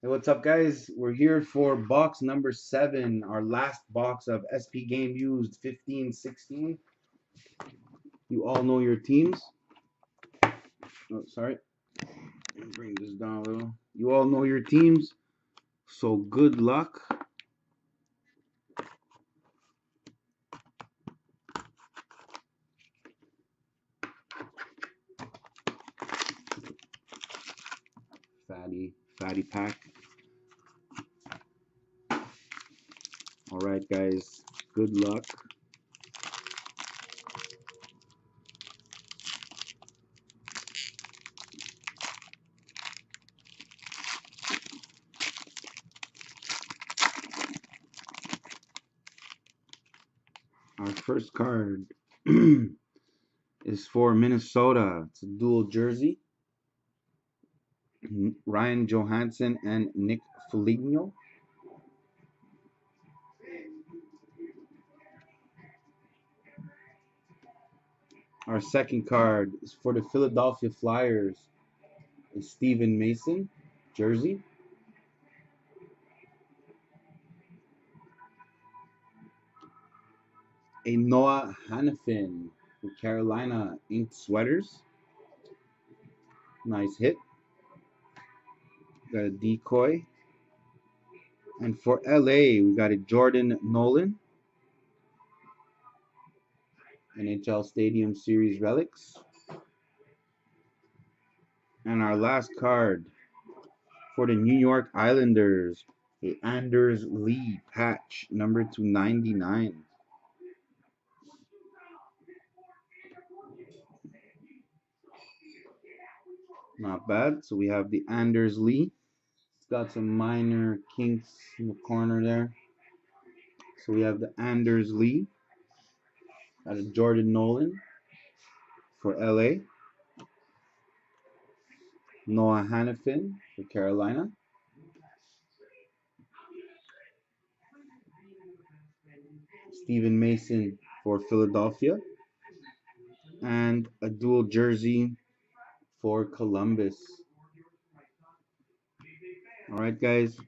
Hey, what's up, guys? We're here for box number 7, our last box of SP Game Used 15-16. You all know your teams. Oh, sorry. Let me bring this down a little. You all know your teams, so good luck. Fatty pack. All right, guys. Good luck. Our first card is for Minnesota. It's a dual jersey. Ryan Johansson and Nick Foligno. Our second card is for the Philadelphia Flyers. Is Steven Mason, jersey. A Noah Hannafin for Carolina inked sweaters. Nice hit. Got a decoy. And for LA, we got a Jordan Nolan. NHL Stadium Series relics. And our last card for the New York Islanders, a Anders Lee patch, number 299. Not bad. So we have the Anders Lee. It's got some minor kinks in the corner there. So we have the Anders Lee. Got a Jordan Nolan for LA. Noah Hannafin for Carolina. Steven Mason for Philadelphia. And a dual jersey for Columbus. All right, guys.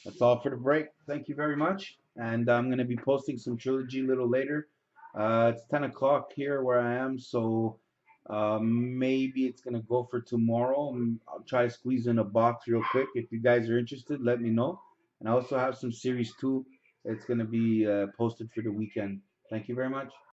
That's all for the break. Thank you very much. And I'm going to be posting some Trilogy a little later. It's 10 o'clock here where I am, so maybe it's going to go for tomorrow. I'll try to squeeze in a box real quick. If you guys are interested, let me know. And I also have some Series 2 that's going to be posted for the weekend. Thank you very much.